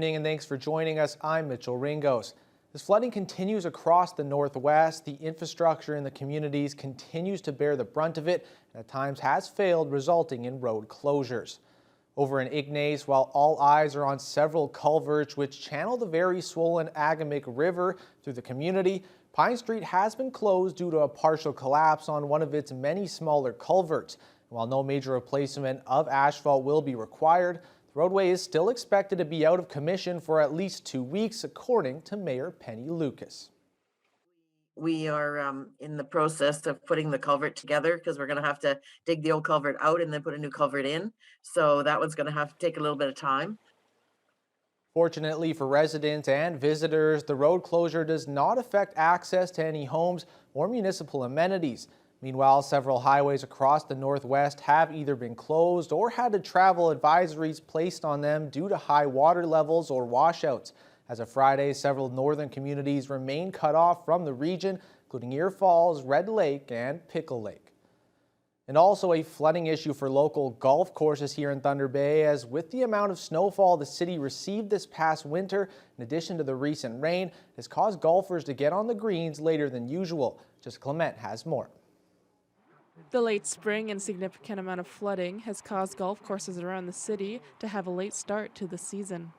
evening and thanks for joining us. I'm Mitchell Ringos. As flooding continues across the Northwest, the infrastructure in the communities continues to bear the brunt of it and at times has failed, resulting in road closures. Over in Ignace, while all eyes are on several culverts which channel the very swollen Agamic River through the community, Pine Street has been closed due to a partial collapse on one of its many smaller culverts. While no major replacement of asphalt will be required, the roadway is still expected to be out of commission for at least 2 weeks, according to Mayor Penny Lucas. We are in the process of putting the culvert together because we're going to have to dig the old culvert out and then put a new culvert in. So that one's going to have to take a little bit of time. Fortunately for residents and visitors, the road closure does not affect access to any homes or municipal amenities. Meanwhile, several highways across the Northwest have either been closed or had to travel advisories placed on them due to high water levels or washouts. As of Friday, several northern communities remain cut off from the region, including Ear Falls, Red Lake, and Pickle Lake. And also a flooding issue for local golf courses here in Thunder Bay, as with the amount of snowfall the city received this past winter, in addition to the recent rain, has caused golfers to get on the greens later than usual. Jessica Clement has more. The late spring and significant amount of flooding has caused golf courses around the city to have a late start to the season.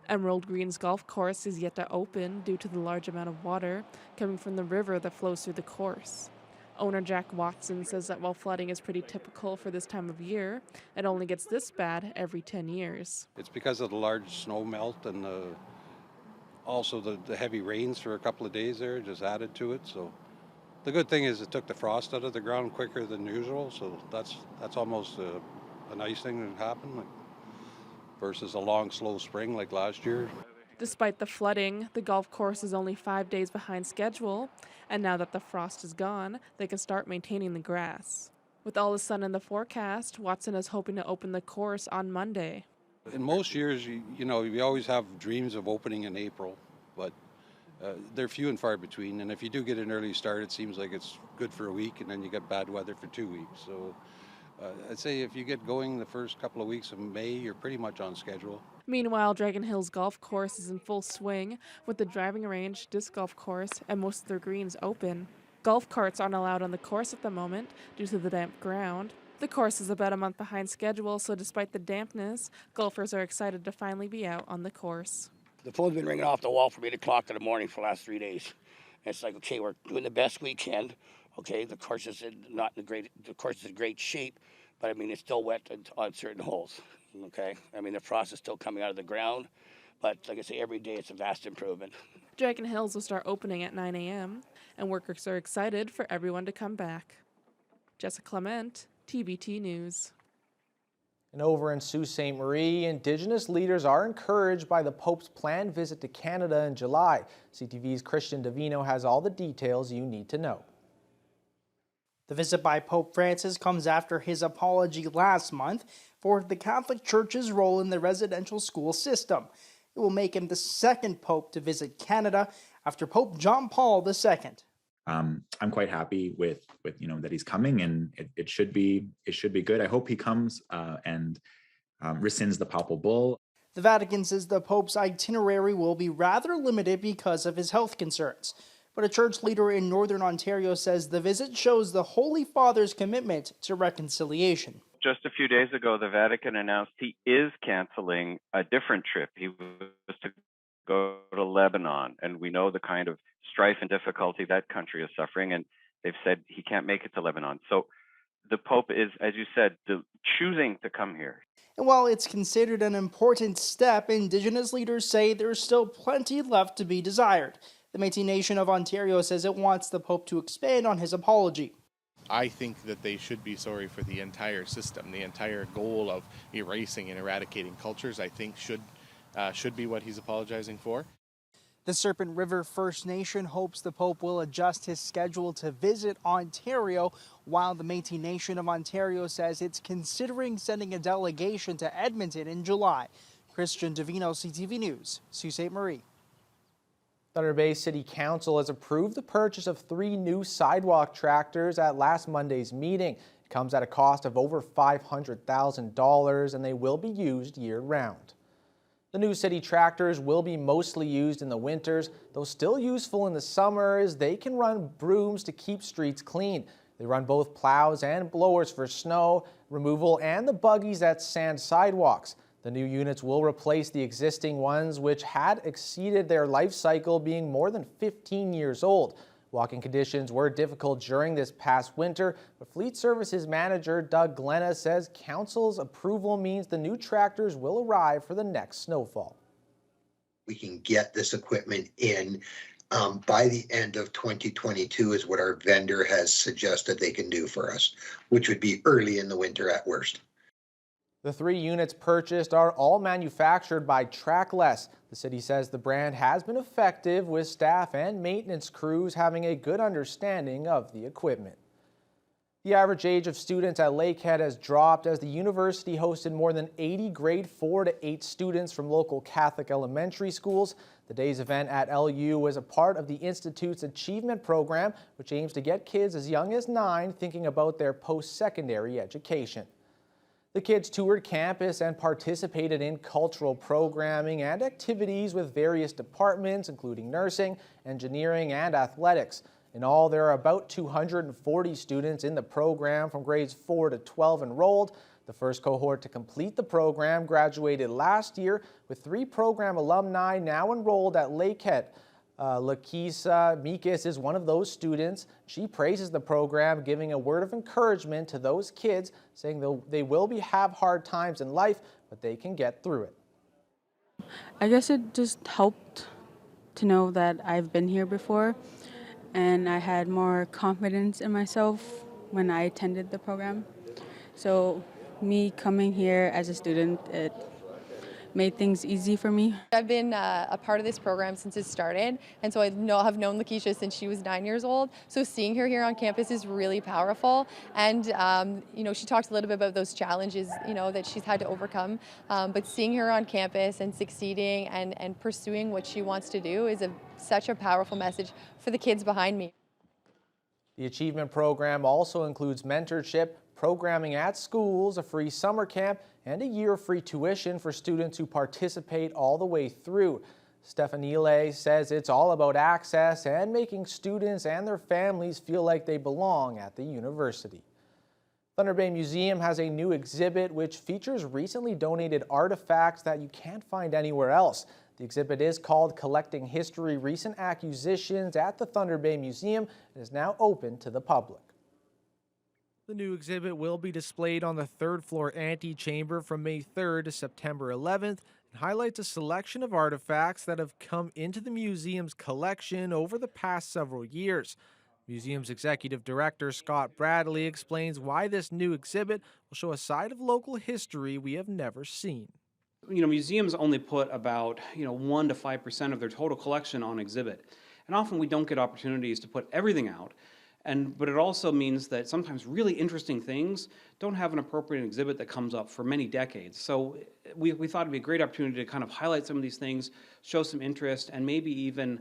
Emerald Greens Golf Course is yet to open due to the large amount of water coming from the river that flows through the course. Owner Jack Watson says that while flooding is pretty typical for this time of year, it only gets this bad every 10 years. It's because of the large snow melt and also the heavy rains for a couple of days there just added to it. So the good thing is it took the frost out of the ground quicker than usual, so that's almost a nice thing that happened, versus a long, slow spring like last year. Despite the flooding, the golf course is only 5 days behind schedule, and now that the frost is gone, they can start maintaining the grass. With all the sun in the forecast, Watson is hoping to open the course on Monday. In most years, you know, we always have dreams of opening in April, but they're few and far between, and if you do get an early start, it seems like it's good for a week, and then you get bad weather for 2 weeks. So I'd say if you get going the first couple of weeks of May, you're pretty much on schedule. Meanwhile, Dragon Hills Golf Course is in full swing, with the driving range, disc golf course, and most of their greens open. Golf carts aren't allowed on the course at the moment due to the damp ground. The course is about a month behind schedule, so despite the dampness, golfers are excited to finally be out on the course. The phone's been ringing off the wall from 8 o'clock in the morning for the last 3 days. And it's like, okay, we're doing the best we can. Okay, the course is in great shape, but I mean, it's still wet on certain holes. Okay, I mean, the frost is still coming out of the ground, but like I say, every day it's a vast improvement. Dragon Hills will start opening at 9 a.m., and workers are excited for everyone to come back. Jessica Clement, TBT News. And over in Sault Ste. Marie, Indigenous leaders are encouraged by the Pope's planned visit to Canada in July. CTV's Christian Davino has all the details you need to know. The visit by Pope Francis comes after his apology last month for the Catholic Church's role in the residential school system. It will make him the second pope to visit Canada after Pope John Paul II. I'm quite happy with that he's coming, and it should be good. I hope he comes and rescinds the papal bull. The Vatican says the Pope's itinerary will be rather limited because of his health concerns. But a church leader in Northern Ontario says the visit shows the Holy Father's commitment to reconciliation. Just a few days ago, the Vatican announced he is canceling a different trip. He was to go to Lebanon, and we know the kind of strife and difficulty that country is suffering, and they've said he can't make it to Lebanon. So the Pope is, as you said, choosing to come here. And while it's considered an important step, Indigenous leaders say there's still plenty left to be desired. The Métis Nation of Ontario says it wants the Pope to expand on his apology. I think that they should be sorry for the entire system. The entire goal of erasing and eradicating cultures, I think, should be what he's apologizing for. The Serpent River First Nation hopes the Pope will adjust his schedule to visit Ontario, while the Métis Nation of Ontario says it's considering sending a delegation to Edmonton in July. Christian Davino, CTV News, Sault Ste. Marie. Thunder Bay City Council has approved the purchase of 3 new sidewalk tractors at last Monday's meeting. It comes at a cost of over $500,000, and they will be used year-round. The new city tractors will be mostly used in the winters, though still useful in the summer as they can run brooms to keep streets clean. They run both plows and blowers for snow removal and the buggies that sand sidewalks. The new units will replace the existing ones, which had exceeded their life cycle, being more than 15 years old. Walking conditions were difficult during this past winter, but Fleet Services manager Doug Glena says council's approval means the new tractors will arrive for the next snowfall. We can get this equipment in by the end of 2022 is what our vendor has suggested they can do for us, which would be early in the winter at worst. The 3 units purchased are all manufactured by Trackless. The city says the brand has been effective, with staff and maintenance crews having a good understanding of the equipment. The average age of students at Lakehead has dropped as the university hosted more than 80 grade 4 to 8 students from local Catholic elementary schools. The day's event at LU was a part of the Institute's Achievement Program, which aims to get kids as young as 9 thinking about their post-secondary education. The kids toured campus and participated in cultural programming and activities with various departments, including nursing, engineering, and athletics. In all, there are about 240 students in the program from grades 4 to 12 enrolled. The first cohort to complete the program graduated last year, with 3 program alumni now enrolled at Lakehead. Lakisa Mikis is one of those students. She praises the program, giving a word of encouragement to those kids, saying they will have hard times in life, but they can get through it. I guess it just helped to know that I've been here before, and I had more confidence in myself when I attended the program. So me coming here as a student, it made things easy for me. I've been a part of this program since it started, and so have known Lakeisha since she was 9 years old. So seeing her here on campus is really powerful, and she talked a little bit about those challenges that she's had to overcome. But seeing her on campus and succeeding and pursuing what she wants to do is such a powerful message for the kids behind me. The Achievement Program also includes mentorship, programming at schools, a free summer camp, and a year of free tuition for students who participate all the way through. Stefanile says it's all about access and making students and their families feel like they belong at the university. Thunder Bay Museum has a new exhibit which features recently donated artifacts that you can't find anywhere else. The exhibit is called Collecting History: Recent Acquisitions at the Thunder Bay Museum and is now open to the public. The new exhibit will be displayed on the 3rd floor antechamber from May 3rd to September 11th and highlights a selection of artifacts that have come into the museum's collection over the past several years. Museum's executive director Scott Bradley explains why this new exhibit will show a side of local history we have never seen. Museums only put about 1 to 5% of their total collection on exhibit, and often we don't get opportunities to put everything out. But it also means that sometimes really interesting things don't have an appropriate exhibit that comes up for many decades. So we thought it'd be a great opportunity to kind of highlight some of these things, show some interest, and maybe even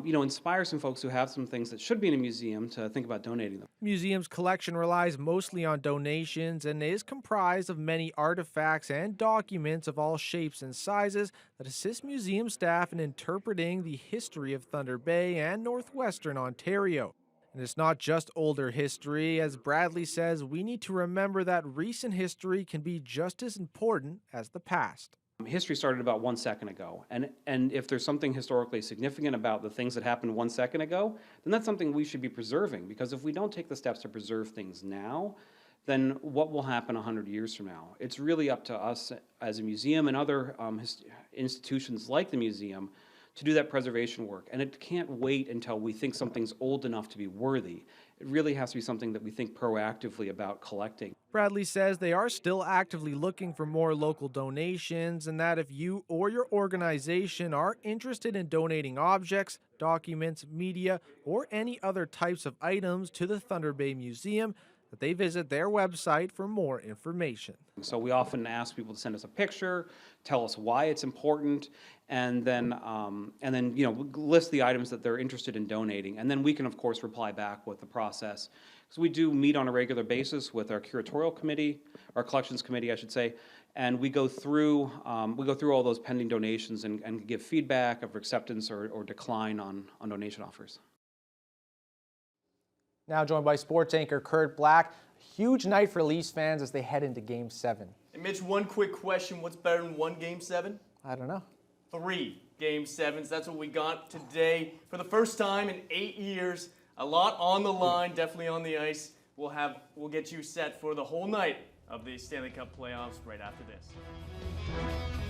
inspire some folks who have some things that should be in a museum to think about donating them. The museum's collection relies mostly on donations and is comprised of many artifacts and documents of all shapes and sizes that assist museum staff in interpreting the history of Thunder Bay and northwestern Ontario. And it's not just older history. As Bradley says, we need to remember that recent history can be just as important as the past. History started about 1 second ago, and if there's something historically significant about the things that happened 1 second ago, then that's something we should be preserving, because if we don't take the steps to preserve things now, then what will happen 100 years from now? It's really up to us as a museum and other institutions like the museum to do that preservation work. And it can't wait until we think something's old enough to be worthy. It really has to be something that we think proactively about collecting. Bradley says they are still actively looking for more local donations, and that if you or your organization are interested in donating objects, documents, media, or any other types of items to the Thunder Bay Museum, that they visit their website for more information. So we often ask people to send us a picture, tell us why it's important, and then list the items that they're interested in donating. And then we can, of course, reply back with the process. So we do meet on a regular basis with our curatorial committee, our collections committee, I should say, and we go through all those pending donations and give feedback of acceptance or decline on donation offers. Now joined by sports anchor Kurt Black. Huge night for Leafs fans as they head into Game 7. And Mitch, one quick question. What's better than one Game 7? I don't know. 3 Game 7s. That's what we got today. For the first time in 8 years, a lot on the line, definitely on the ice. We'll get you set for the whole night of the Stanley Cup playoffs right after this.